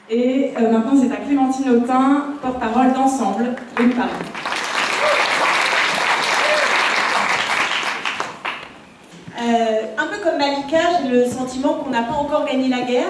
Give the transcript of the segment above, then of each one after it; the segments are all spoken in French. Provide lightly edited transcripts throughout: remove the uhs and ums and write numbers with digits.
Et maintenant, c'est à Clémentine Autain, porte-parole d'Ensemble, de nous parler. Un peu comme Malika, j'ai le sentiment qu'on n'a pas encore gagné la guerre,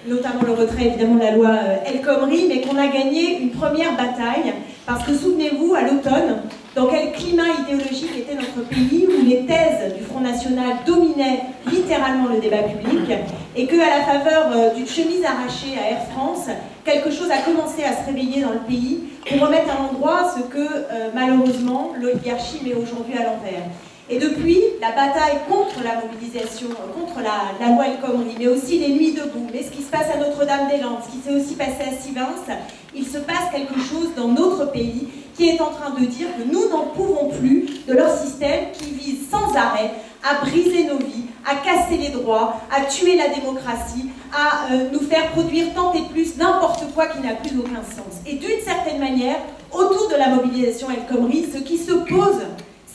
notamment le retrait évidemment de la loi El Khomri, mais qu'on a gagné une première bataille, parce que souvenez-vous, à l'automne, dans quel climat idéologique était notre pays, où les thèses du Front National dominaient littéralement le débat public, et qu'à la faveur d'une chemise arrachée à Air France, quelque chose a commencé à se réveiller dans le pays pour remettre à l'endroit ce que malheureusement l'oligarchie met aujourd'hui à l'envers. Et depuis, la bataille contre la mobilisation, contre la loi El Khomri, mais aussi les nuits debout, mais ce qui se passe à Notre-Dame-des-Landes, ce qui s'est aussi passé à Sivens, il se passe quelque chose dans notre pays qui est en train de dire que nous n'en pouvons plus de leur système qui vise sans arrêt à briser nos vies, à casser les droits, à tuer la démocratie, à nous faire produire tant et plus n'importe quoi qui n'a plus aucun sens. Et d'une certaine manière, autour de la mobilisation El Khomri, ce qui se pose,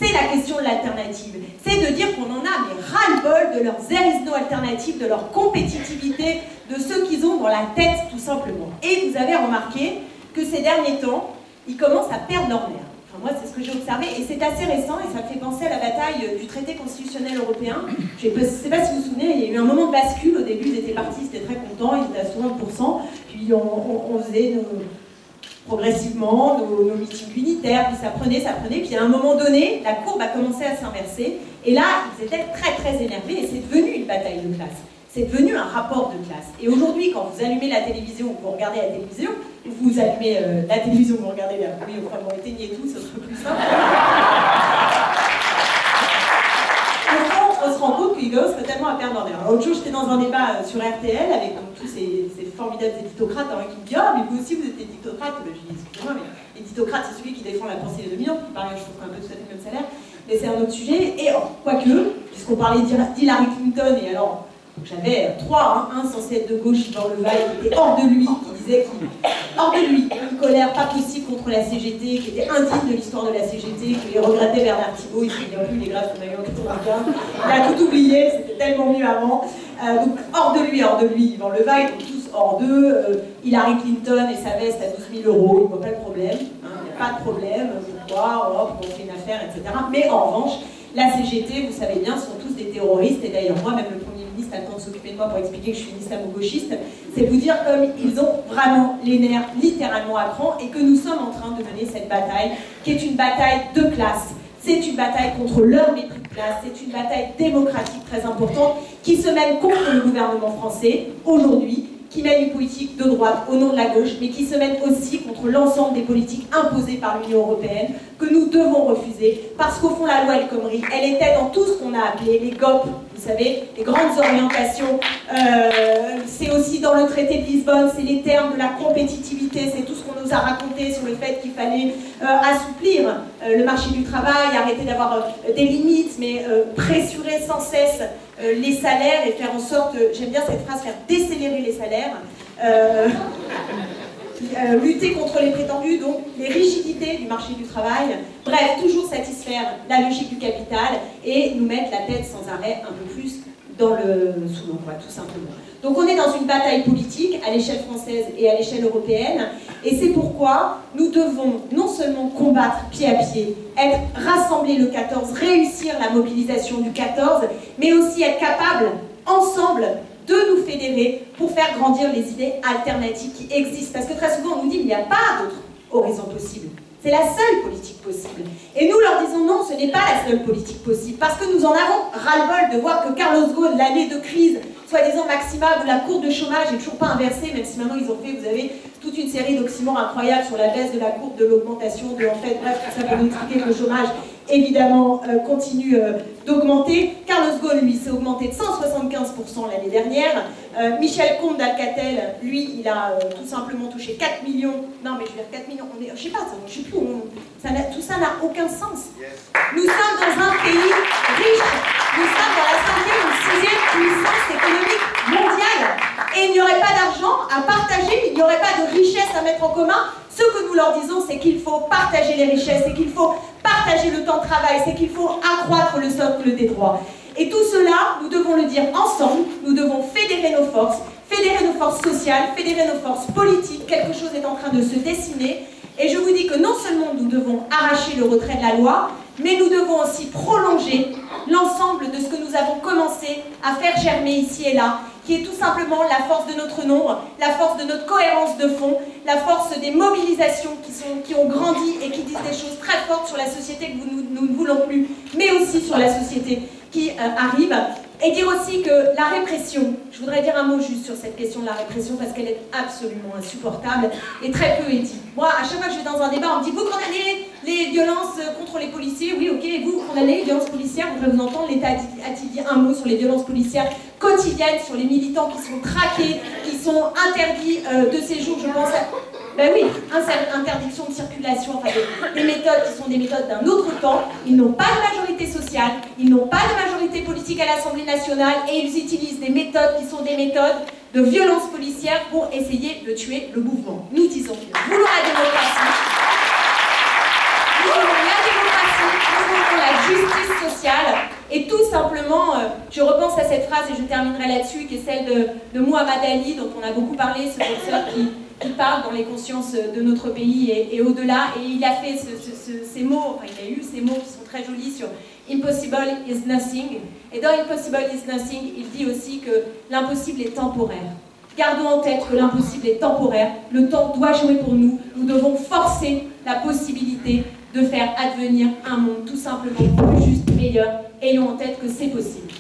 c'est la question de l'alternative. C'est de dire qu'on en a mais ras-le-bol de leurs hérisnos alternatives, de leur compétitivité, de ceux qu'ils ont dans la tête tout simplement. Et vous avez remarqué que ces derniers temps, ils commencent à perdre leur nerf. Enfin, moi, c'est ce que j'ai observé et c'est assez récent et ça me fait penser à la bataille du traité constitutionnel européen. Je ne sais pas si vous vous souvenez, il y a eu un moment de bascule. Au début, ils étaient partis, ils étaient très contents, ils étaient à 60%. Puis on faisait progressivement nos meetings unitaires, puis ça prenait, puis à un moment donné, la courbe a commencé à s'inverser, et là, ils étaient très très énervés, et c'est devenu une bataille de classe, c'est devenu un rapport de classe. Et aujourd'hui, quand vous allumez la télévision, ou vous regardez la télévision, vous allumez la télévision, vous regardez la... Oui, enfin, bon, éteignez tout, ce serait plus simple. On se rend compte qu'ils commencent totalement à perdre leur nerf. L'autre jour, j'étais dans un débat sur RTL avec tous ces formidables éditocrates qui me disent « Ah, mais vous aussi, vous êtes éditocrate ». Je dis « Excusez-moi, mais l'éditocrate, c'est celui qui défend la pensée de dominante, qui paraît, je trouve, un peu tout à fait le même salaire. Mais c'est un autre sujet. Et quoique, puisqu'on parlait d'Hillary Clinton, et alors, j'avais un censé être de gauche, Yvan Levaille, qui était hors de lui, qui disait hors de lui, une colère pas possible contre la CGT, qui était indigne de l'histoire de la CGT, qu'il regrettait Bernard Thibault, il ne se souvient plus, les graphes qu'on a eu en 95. Il a tout oublié, c'était tellement mieux avant. Donc hors de lui, Yvan Levaille, donc tous hors d'eux. Hillary Clinton et sa veste à 12 000 €, il ne voit pas le problème. Il n'y a pas de problème, pourquoi, on fait une affaire, etc. Mais en revanche, la CGT, vous savez bien, sont tous des terroristes, et d'ailleurs moi, même le Premier ministre a le temps de s'occuper de moi pour expliquer que je suis une islamo-gauchiste, c'est vous dire comme ils ont vraiment les nerfs littéralement à cran, et que nous sommes en train de mener cette bataille, qui est une bataille de classe. C'est une bataille contre leur mépris de classe, c'est une bataille démocratique très importante, qui se mène contre le gouvernement français, aujourd'hui, qui mène une politique de droite au nom de la gauche, mais qui se mène aussi contre l'ensemble des politiques imposées par l'Union européenne, que nous devons refuser, parce qu'au fond, la loi El Khomri, elle était dans tout ce qu'on a appelé les GOP, vous savez, les grandes orientations, c'est aussi dans le traité de Lisbonne, c'est les termes de la compétitivité, c'est tout ce qu'on nous a raconté sur le fait qu'il fallait assouplir le marché du travail, arrêter d'avoir des limites, mais pressurer sans cesse les salaires et faire en sorte, j'aime bien cette phrase, faire décélérer les salaires, lutter contre les prétendus, donc les rigidités du marché du travail, bref, toujours satisfaire la logique du capital et nous mettre la tête sans arrêt un peu plus dans le sous l'eau, tout simplement. Donc on est dans une bataille politique à l'échelle française et à l'échelle européenne, et c'est pourquoi nous devons non seulement combattre pied à pied, être rassemblés le 14, réussir la mobilisation du 14, mais aussi être capables, ensemble, de nous fédérer pour faire grandir les idées alternatives qui existent. Parce que très souvent on nous dit qu'il n'y a pas d'autre horizon possible. C'est la seule politique possible. Et nous leur disons non, ce n'est pas la seule politique possible, parce que nous en avons ras-le-bol de voir que Carlos Ghosn, l'année de crise, soi-disant maximale, où la courbe de chômage n'est toujours pas inversée, même si maintenant ils ont fait, vous avez toute une série d'oxymores incroyables sur la baisse de la courbe de l'augmentation, de en fait, bref, tout ça pour nous expliquer que le chômage, évidemment, continue d'augmenter. Carlos Ghosn, lui, s'est augmenté de 175% l'année dernière. Michel Comte d'Alcatel, lui, il a tout simplement touché 4 millions. Non, mais je veux dire 4 millions, on est, je sais pas, je sais plus où tout ça n'a aucun sens. Nous sommes dans un pays riche, nous sommes dans la 5e ou 6e puissance économique mondiale. Et il n'y aurait pas d'argent à partager, il n'y aurait pas de richesse à mettre en commun. Ce que nous leur disons, c'est qu'il faut partager les richesses, c'est qu'il faut partager le temps de travail, c'est qu'il faut accroître le socle des droits. Et tout cela, nous devons le dire ensemble, nous devons fédérer nos forces, fédérer nos forces sociales, fédérer nos forces politiques. Quelque chose est en train de se dessiner. Et je vous dis que non seulement nous devons arracher le retrait de la loi, mais nous devons aussi prolonger l'ensemble de ce que nous avons commencé à faire germer ici et là, qui est tout simplement la force de notre nombre, la force de notre cohérence de fond, la force des mobilisations qui ont grandi et qui disent des choses très fortes sur la société que nous ne voulons plus, mais aussi sur la société qui arrive. Et dire aussi que la répression, je voudrais dire un mot juste sur cette question de la répression parce qu'elle est absolument insupportable et très peu éthique. Moi, à chaque fois que je vais dans un débat, on me dit « Vous condamnez les violences contre les policiers ?» Oui, ok, et vous condamnez les violences policières? Vous pouvez vous entendre, l'État a-t-il dit un mot sur les violences policières quotidiennes, sur les militants qui sont traqués, qui sont interdits de séjour, je pense à... Ben oui, interdiction de circulation, enfin des méthodes qui sont des méthodes d'un autre temps. Ils n'ont pas de majorité sociale, ils n'ont pas de majorité politique à l'Assemblée nationale et ils utilisent des méthodes qui sont des méthodes de violence policière pour essayer de tuer le mouvement. Nous disons que nous voulons la démocratie, nous voulons la justice sociale et tout simplement, je repense à cette phrase et je terminerai là-dessus, qui est celle de Muhammad Ali, dont on a beaucoup parlé, ce boxeur qui parle dans les consciences de notre pays et au-delà, et il a fait ces mots, enfin il a eu ces mots qui sont très jolis sur Impossible is nothing, et dans Impossible is nothing, il dit aussi que l'impossible est temporaire. Gardons en tête que l'impossible est temporaire, le temps doit jouer pour nous, nous devons forcer la possibilité de faire advenir un monde tout simplement plus juste, meilleur, ayons en tête que c'est possible.